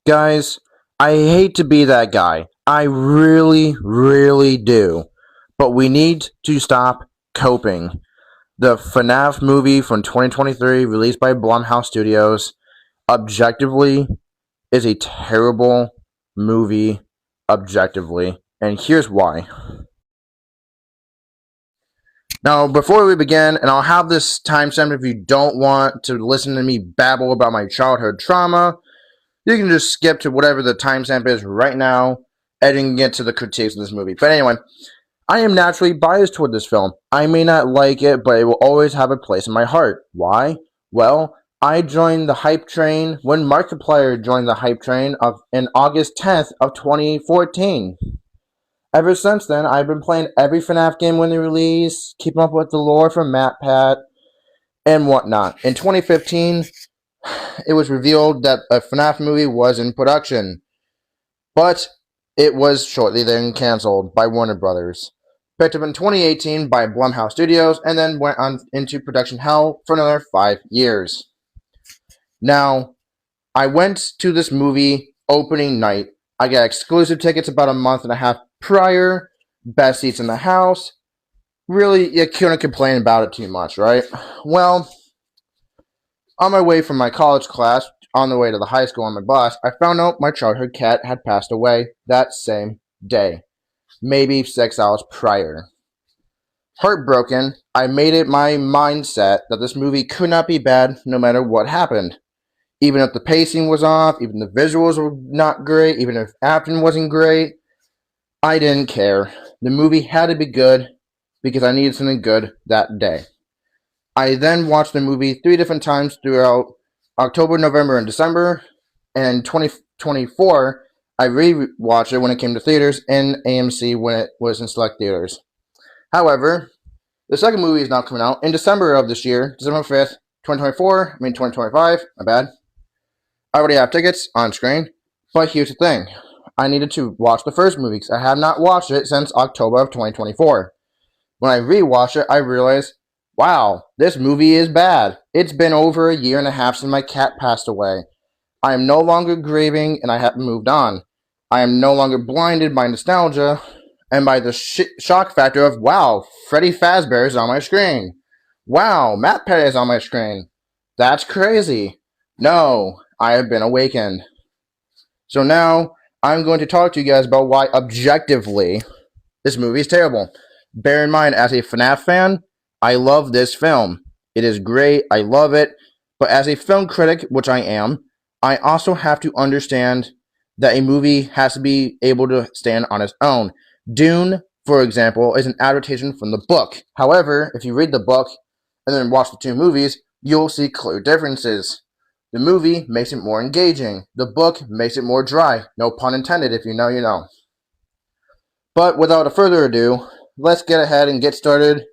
Guys, I hate to be that guy. I really, really do. But we need to stop coping. The FNAF movie from 2023, released by Blumhouse Studios, objectively is a terrible movie, objectively. And here's why. Now, before we begin, and I'll have this timestamp if you don't want to listen to me babble about my childhood trauma, you can just skip to whatever the timestamp is right now, and you can get to the critiques of this movie. But anyway, I am naturally biased toward this film. I may not like it, but it will always have a place in my heart. Why? Well, I joined the hype train when Markiplier joined the hype train in August 10th of 2014. Ever since then, I've been playing every FNAF game when they release, keeping up with the lore from MatPat, and whatnot. In 2015, it was revealed that a FNAF movie was in production, but it was shortly then canceled by Warner Brothers. Picked up in 2018 by Blumhouse Studios, and then went on into production hell for another 5 years. Now, I went to this movie opening night. I got exclusive tickets about a month and a half prior, best seats in the house. Really, you couldn't complain about it too much, right? Well, on my way from my college class, on the way to the high school on my bus, I found out my childhood cat had passed away that same day, maybe 6 hours prior. Heartbroken, I made it my mindset that this movie could not be bad no matter what happened. Even if the pacing was off, even the visuals were not great, even if acting wasn't great, I didn't care. The movie had to be good because I needed something good that day. I then watched the movie 3 different times throughout October, November, and December. And in 2024, I re-watched it when it came to theaters and AMC when it was in select theaters. However, the second movie is now coming out in December of this year, December 5th, 2025, my bad. I already have tickets on screen, but here's the thing. I needed to watch the first movie because I have not watched it since October of 2024. When I re-watched it, I realized, wow, this movie is bad. It's been over a year and a half since my cat passed away. I am no longer grieving and I have moved on. I am no longer blinded by nostalgia and by the shock factor of, wow, Freddy Fazbear is on my screen. Wow, MatPat is on my screen. That's crazy. No, I have been awakened. So now, I'm going to talk to you guys about why, objectively, this movie is terrible. Bear in mind, as a FNAF fan, I love this film. It is great, I love it, but as a film critic, which I am, I also have to understand that a movie has to be able to stand on its own. Dune, for example, is an adaptation from the book. However, if you read the book and then watch the two movies, you'll see clear differences. The movie makes it more engaging. The book makes it more dry. No pun intended, if you know, you know. But without further ado, let's get ahead and get started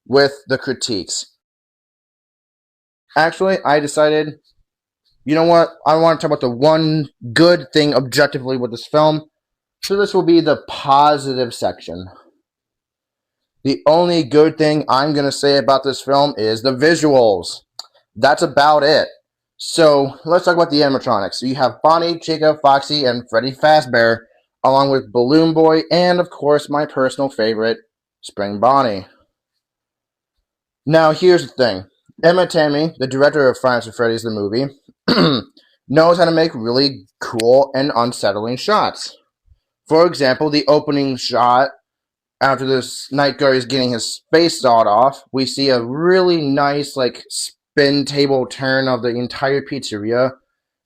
with the critiques. Actually, I decided, you know what? I want to talk about the one good thing objectively with this film. So this will be the positive section. The only good thing I'm going to say about this film is the visuals. That's about it. So let's talk about the animatronics. So you have Bonnie, Chica, Foxy, and Freddy Fazbear, along with Balloon Boy, and of course my personal favorite, Spring Bonnie. Now here's the thing. Emma Tammy, the director of Five Nights at Freddy's the movie, knows how to make really cool and unsettling shots. For example, the opening shot, after this night guard is getting his face sawed off, we see a really nice, spin table turn of the entire pizzeria.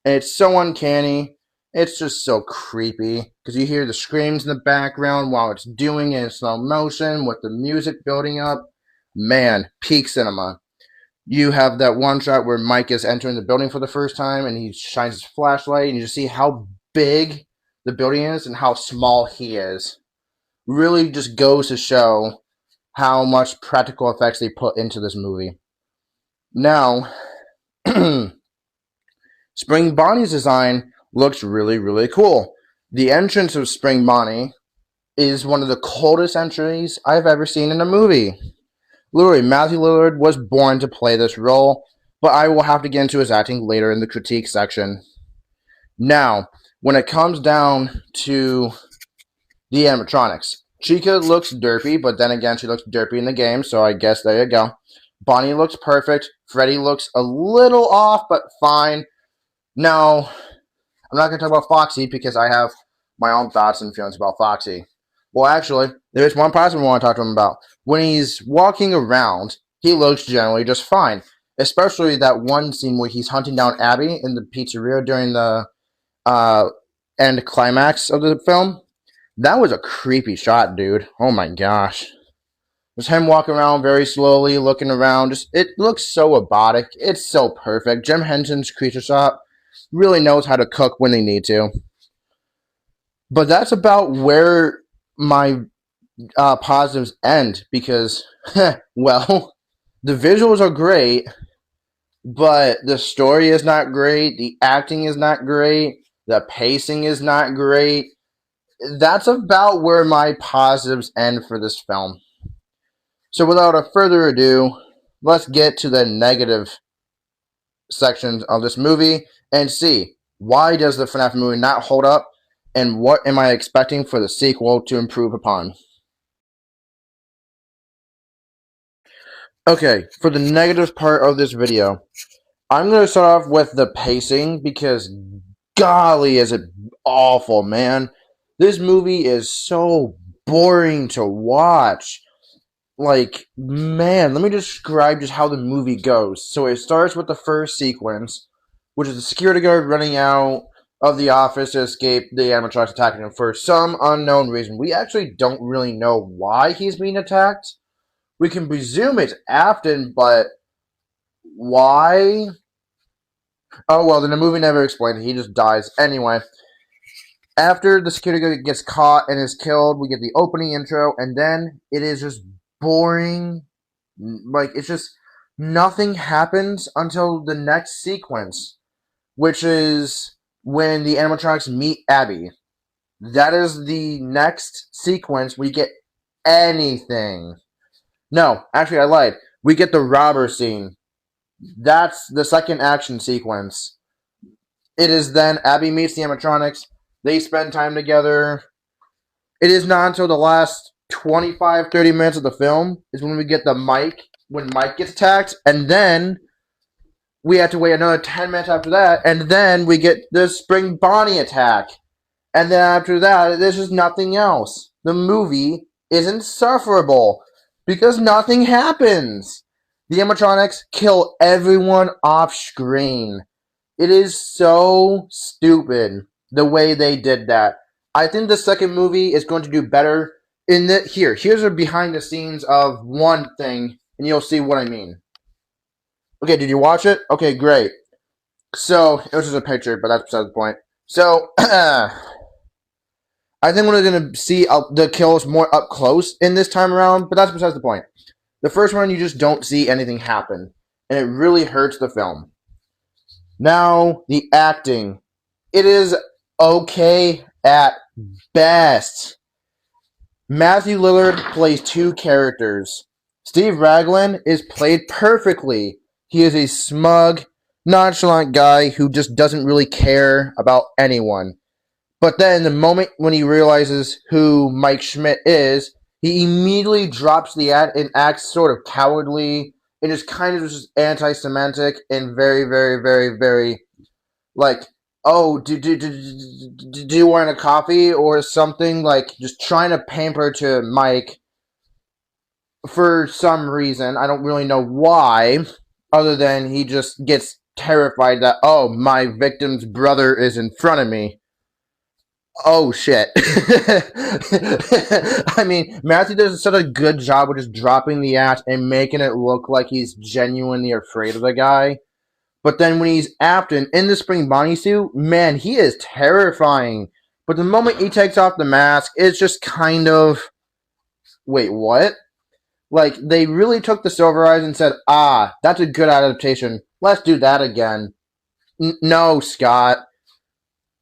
And it's so uncanny. It's just so creepy. Because you hear the screams in the background while it's doing it in slow motion with the music building up. Man, peak cinema. You have that one shot where Mike is entering the building for the first time and he shines his flashlight and you just see how big the building is and how small he is. Really just goes to show how much practical effects they put into this movie. Now, Spring Bonnie's design looks really, really cool. The entrance of Spring Bonnie is one of the coldest entries I've ever seen in a movie. Literally, Matthew Lillard was born to play this role, but I will have to get into his acting later in the critique section. Now, when it comes down to the animatronics, Chica looks derpy, but then again, she looks derpy in the game, so I guess there you go. Bonnie looks perfect. Freddy looks a little off, but fine. Now, I'm not going to talk about Foxy because I have my own thoughts and feelings about Foxy. Well, actually, there's one positive I want to talk to him about. When he's walking around, he looks generally just fine. Especially that one scene where he's hunting down Abby in the pizzeria during the end climax of the film. That was a creepy shot, dude. Oh my gosh. Just him walking around very slowly, looking around. Just it looks so robotic. It's so perfect. Jim Henson's Creature Shop really knows how to cook when they need to. But that's about where my positives end because, well, the visuals are great, but the story is not great. The acting is not great. The pacing is not great. That's about where my positives end for this film. So without a further ado, let's get to the negative sections of this movie and see why does the FNAF movie not hold up and what am I expecting for the sequel to improve upon. Okay, for the negative part of this video, I'm going to start off with the pacing because golly is it awful, man. This movie is so boring to watch. Like, man, let me describe just how the movie goes. So it starts with the first sequence, which is the security guard running out of the office to escape the animatronics attacking him for some unknown reason. We actually don't really know why he's being attacked. We can presume it's Afton, but why? Oh, well, then the movie never explained it. He just dies. Anyway, after the security guard gets caught and is killed, we get the opening intro, and then it is just boring. Like, it's just nothing happens until the next sequence, which is when the animatronics meet Abby. That is the next sequence we get anything. No, actually, I lied. We get the robber scene. That's the second action sequence. It is then Abby meets the animatronics. They spend time together. It is not until the last 25-30 minutes of the film is when we get the Mike, when Mike gets attacked, and then we have to wait another 10 minutes after that, and then we get the Spring Bonnie attack. And then after that, there's just nothing else. The movie is insufferable because nothing happens. The animatronics kill everyone off screen. It is so stupid the way they did that. I think the second movie is going to do better in the here's a behind the scenes of one thing, and you'll see what I mean. Okay, did you watch it? Okay, great. So, it was just a picture, but that's beside the point. So, I think we're going to see the kills more up close in this time around, but that's besides the point. The first one, you just don't see anything happen, and it really hurts the film. Now, the acting. It is okay at best. Matthew Lillard plays two characters. Steve Raglan is played perfectly. He is a smug, nonchalant guy who just doesn't really care about anyone. But then the moment when he realizes who Mike Schmidt is, he immediately drops the act and acts sort of cowardly and is kind of just anti-Semitic and very, very, very, very, like, oh, do you want a coffee or something? Like, just trying to pamper to Mike for some reason. I don't really know why, other than he just gets terrified that, oh, my victim's brother is in front of me. Oh, shit. I mean, Matthew does such a good job of just dropping the act and making it look like he's genuinely afraid of the guy. But then when he's Afton in the Spring Bonnie suit, man, he is terrifying. But the moment he takes off the mask, it's just kind of... Wait, what? Like, they really took the Silver Eyes and said, ah, that's a good adaptation. Let's do that again. No, Scott.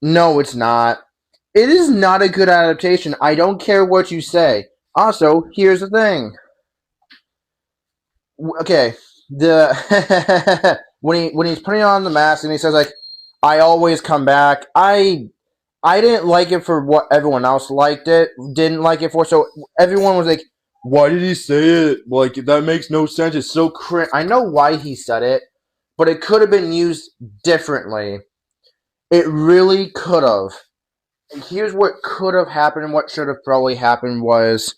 No, it's not. It is not a good adaptation. I don't care what you say. Also, here's the thing. Okay, when he's putting on the mask and he says like, I always come back. I didn't like it for what everyone else didn't like it for. So everyone was like, "Why did he say it? Like that makes no sense. It's so cringe." I know why he said it, but it could have been used differently. It really could have. And here's what could have happened and what should have probably happened was,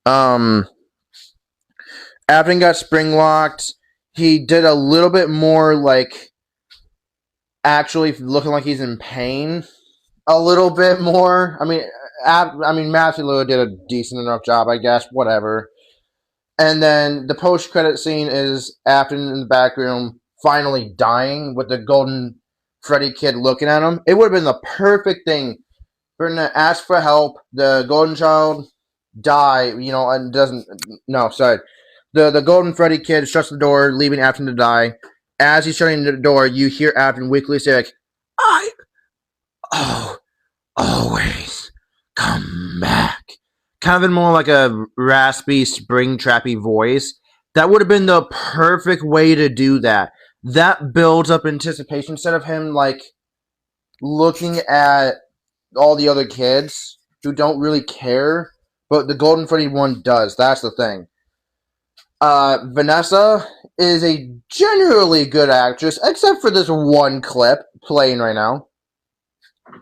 um, Abden got spring locked. He did a little bit more like actually looking like he's in pain. A little bit more. Matthew Lillard did a decent enough job, I guess. Whatever. And then the post-credit scene is Afton in the back room finally dying with the golden Freddy kid looking at him. It would have been the perfect thing for him to ask for help. The golden child die, and doesn't. No, sorry. The golden Freddy kid shuts the door, leaving Afton to die. As he's shutting the door, you hear Afton weakly say, like, I. Oh. Always come back. Kind of in more like a raspy, spring trappy voice. That would have been the perfect way to do that. That builds up anticipation instead of him like looking at all the other kids who don't really care, but the Golden Freddy one does. That's the thing. Vanessa is a generally good actress, except for this one clip playing right now.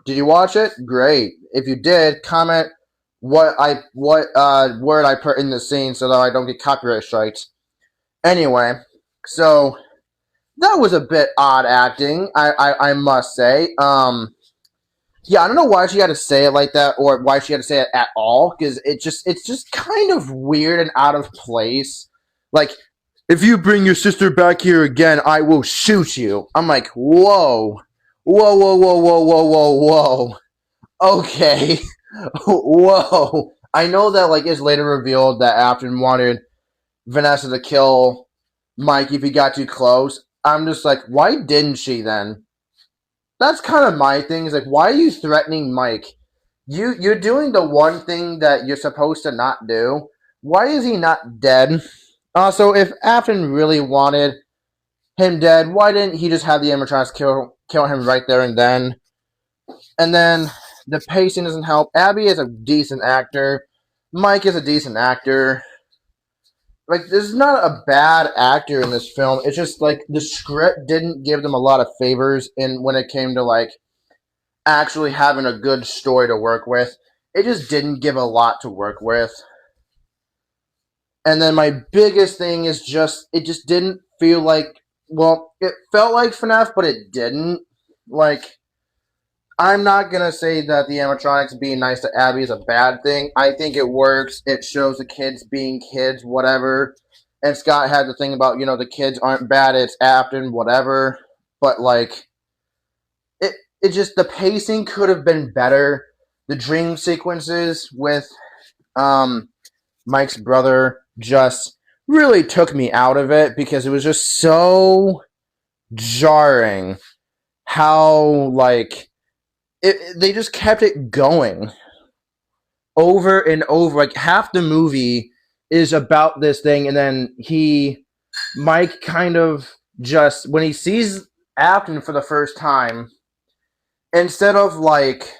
Did you watch it? Great. If you did, comment what word I put in the scene so that I don't get copyright strikes. Anyway, so that was a bit odd acting, I must say. Yeah, I don't know why she had to say it like that, or why she had to say it at all, because it's just kind of weird and out of place. Like, if you bring your sister back here again, I will shoot you. I'm like, whoa. Whoa, whoa, whoa, whoa, whoa, whoa, whoa. Okay. Whoa. I know that, like, it's later revealed that Afton wanted Vanessa to kill Mike if he got too close. I'm just like, why didn't she then? That's kind of my thing. Is like, why are you threatening Mike? You're doing the one thing that you're supposed to not do. Why is he not dead? Also, if Afton really wanted him dead, why didn't he just have the animatronics kill him right there and then? And then the pacing doesn't help. Abby is a decent actor. Mike is a decent actor. Like, there's not a bad actor in this film. It's just like the script didn't give them a lot of favors in when it came to like actually having a good story to work with. It just didn't give a lot to work with. And then my biggest thing is it just didn't feel like, well, it felt like FNAF, but it didn't. Like, I'm not going to say that the animatronics being nice to Abby is a bad thing. I think it works. It shows the kids being kids, whatever. And Scott had the thing about, the kids aren't bad, it's Afton, whatever. But, like, it just, the pacing could have been better. The dream sequences with Mike's brother just really took me out of it because it was just so jarring how, like, they just kept it going over and over. Like, half the movie is about this thing, and then Mike kind of just, when he sees Afton for the first time, instead of, like,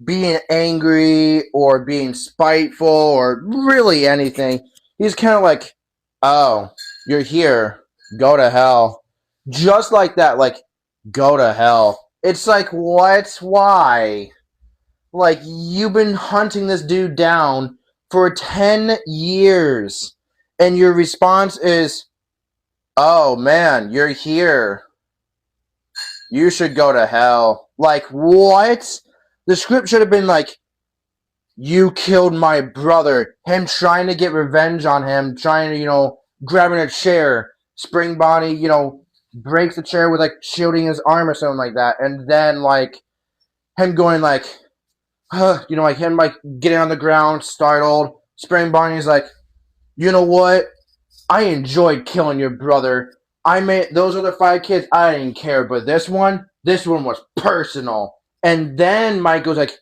being angry or being spiteful or really anything, he's kind of like, oh, you're here. Go to hell. Just like that, like, go to hell. It's like, what? Why? Like, you've been hunting this dude down for 10 years, and your response is, oh, man, you're here. You should go to hell. Like, what? The script should have been like, you killed my brother. Him trying to get revenge on him, trying to, grabbing a chair, spring body, breaks the chair with, like, shielding his arm or something like that. And then, like, him going, like, like, him, like, getting on the ground, startled. Spring Bonnie's like, you know what? I enjoyed killing your brother. Those other 5 kids, I didn't care. But this one was personal. And then Mike goes, like,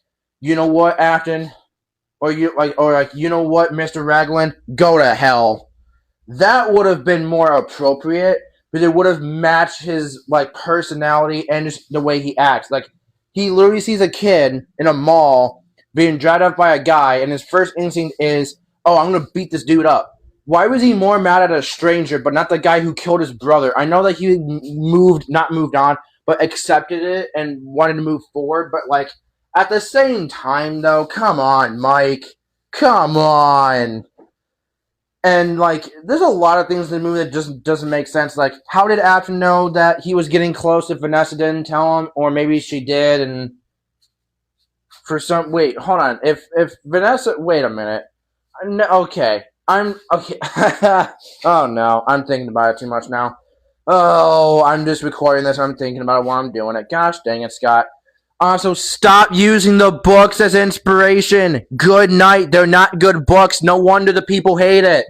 you know what, Afton? Or you know what, Mr. Raglan? Go to hell. That would have been more appropriate because it would have matched his like personality and just the way he acts. Like he literally sees a kid in a mall being dragged up by a guy, and his first instinct is, "Oh, I'm gonna beat this dude up." Why was he more mad at a stranger, but not the guy who killed his brother? I know that he not moved on, but accepted it and wanted to move forward. But like at the same time, though, come on, Mike, come on. And like, there's a lot of things in the movie that just doesn't make sense. Like, how did Afton know that he was getting close if Vanessa didn't tell him, or maybe she did? And for some, wait, hold on. If Vanessa, wait a minute. No, okay, I'm okay. Oh no, I'm thinking about it too much now. Oh, I'm just recording this. I'm thinking about it while I'm doing it. Gosh dang it, Scott. Also, stop using the books as inspiration. Good night. They're not good books. No wonder the people hate it.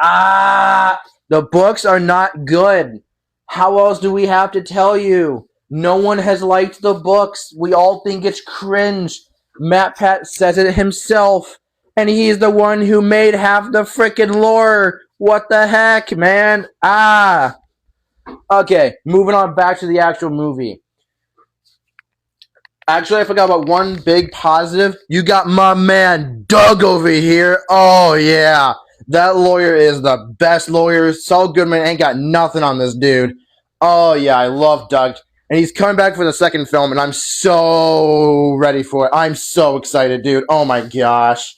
The books are not good. How else do we have to tell you? No one has liked the books. We all think it's cringe. Matt Pat says it himself. And he's the one who made half the frickin' lore. What the heck, man? Okay, moving on back to the actual movie. Actually, I forgot about one big positive. You got my man Doug over here. Oh, yeah. That lawyer is the best lawyer. Saul Goodman ain't got nothing on this dude. Oh, yeah, I love Doug. And he's coming back for the second film, and I'm so ready for it. I'm so excited, dude. Oh, my gosh.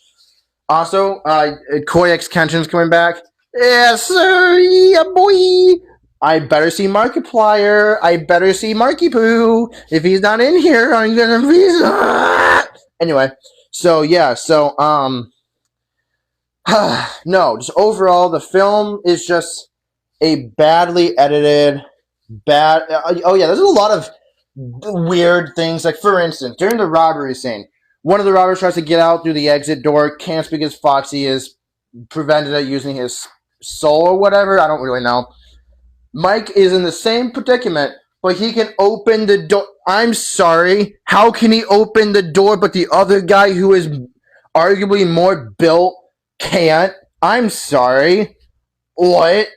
Also, Koyak's Kenshin's coming back. Yes, sir. Yeah, boy. I better see Markiplier. I better see Marky Poo. If he's not in here, I'm gonna be. Anyway, so yeah, no, just overall, the film is just a badly edited, oh yeah, there's a lot of weird things. Like for instance, during the robbery scene, one of the robbers tries to get out through the exit door, can't because Foxy is prevented at using his soul or whatever. I don't really know. Mike is in the same predicament, but he can open the door. I'm sorry. How can he open the door, but the other guy who is arguably more built can't? I'm sorry. What?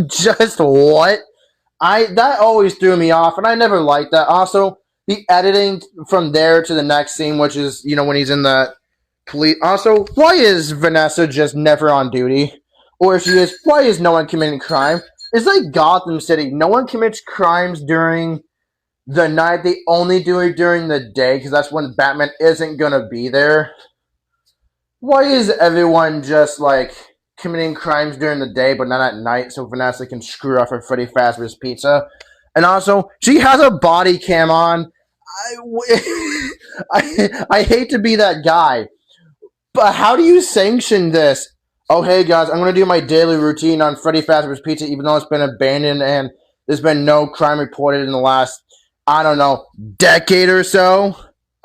Just what? That always threw me off, and I never liked that. Also, the editing from there to the next scene, which is, when he's in the police. Also, why is Vanessa just never on duty? Or if she is, why is no one committing crime? It's like Gotham City. No one commits crimes during the night. They only do it during the day because that's when Batman isn't going to be there. Why is everyone just like committing crimes during the day but not at night so Vanessa can screw up her Freddy Fazbear's Pizza? And also, she has a body cam on. I hate to be that guy, but how do you sanction this? Oh, hey, guys, I'm going to do my daily routine on Freddy Fazbear's Pizza, even though it's been abandoned and there's been no crime reported in the last, I don't know, decade or so.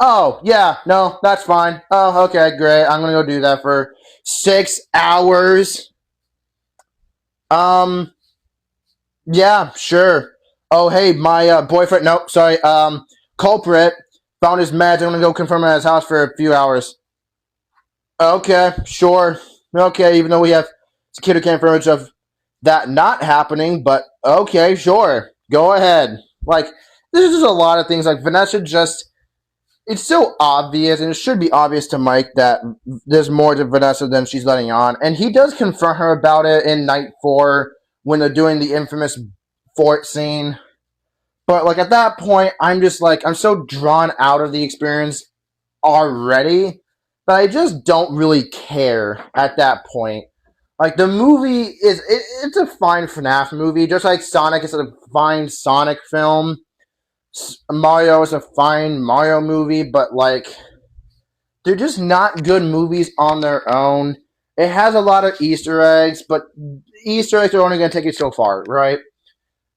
Oh, yeah, no, that's fine. Oh, okay, great. I'm going to go do that for 6 hours. Yeah, sure. Oh, hey, my boyfriend, nope, sorry, culprit found his meds. I'm going to go confirm at his house for a few hours. Okay, sure. Okay, even though we have security cam footage of that not happening, but okay, sure. Go ahead. Like, there's just a lot of things. Like, Vanessa just, it's so obvious, and it should be obvious to Mike that there's more to Vanessa than she's letting on. And he does confront her about it in Night 4 when they're doing the infamous fort scene. But, like, at that point, I'm just like, I'm so drawn out of the experience already. But I just don't really care at that point. Like, the movie is, it's a fine FNAF movie, just like Sonic is a fine Sonic film. Mario is a fine Mario movie, but, like, they're just not good movies on their own. It has a lot of Easter eggs, but Easter eggs are only going to take you so far, right?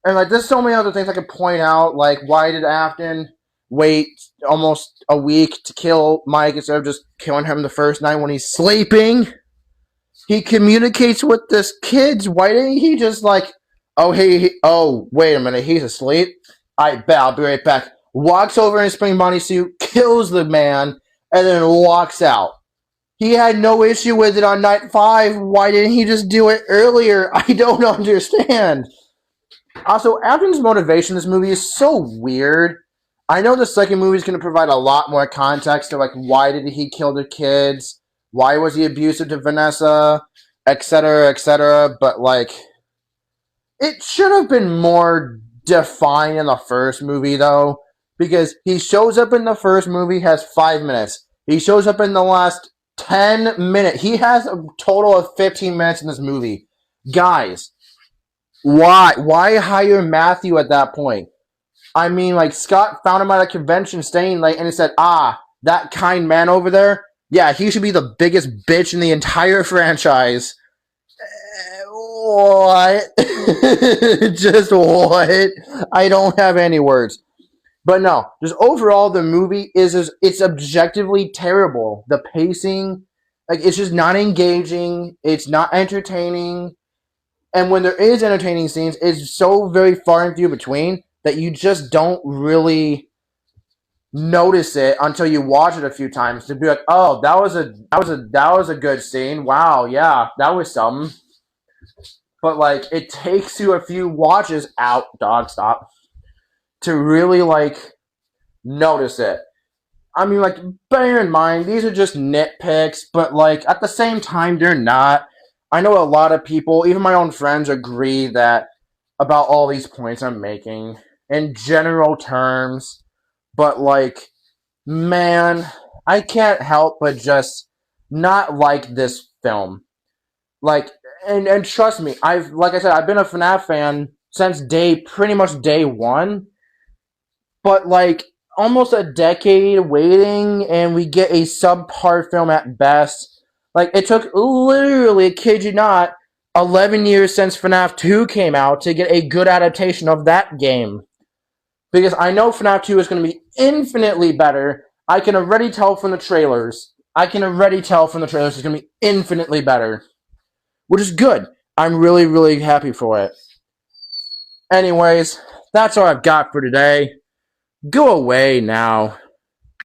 And, like, there's so many other things I could point out, like, why did Afton wait almost a week to kill Mike instead of just killing him the first night when he's sleeping? He communicates with this kid. Why didn't he just like, oh, hey, oh, wait a minute, he's asleep? I bet, I'll be right back. Walks over in his spring bodysuit, kills the man, and then walks out. He had no issue with it on night 5. Why didn't he just do it earlier? I don't understand. Also, Afton's motivation in this movie is so weird. I know the second movie is going to provide a lot more context to like why did he kill the kids, why was he abusive to Vanessa, etc., etc. But like, it should have been more defined in the first movie though, because he shows up in the first movie, has 5 minutes. He shows up in the last 10 minutes. He has a total of 15 minutes in this movie. Guys, why? Why hire Matthew at that point? I mean, like, Scott found him at a convention staying late and he said, that kind man over there, yeah, he should be the biggest bitch in the entire franchise. What? Just what? I don't have any words. But no, just overall, the movie it's objectively terrible. The pacing, like, it's just not engaging. It's not entertaining. And when there is entertaining scenes, it's so very far and few between that you just don't really notice it until you watch it a few times to be like, oh, that was a good scene. Wow, yeah, that was something. But like, it takes you a few watches out, dog, stop, to really like notice it. I mean, like, bear in mind, these are just nitpicks, but like at the same time, they're not. I know a lot of people, even my own friends, agree that about all these points I'm making in general terms, but like, man, I can't help but just not like this film. Like, and trust me, like I said, I've been a FNAF fan since pretty much day one, but like almost a decade waiting, and we get a subpar film at best. Like, it took literally, I kid you not, 11 years since FNAF 2 came out to get a good adaptation of that game. Because I know FNAF 2 is going to be infinitely better. I can already tell from the trailers. It's going to be infinitely better. Which is good. I'm really, really happy for it. Anyways, that's all I've got for today. Go away now.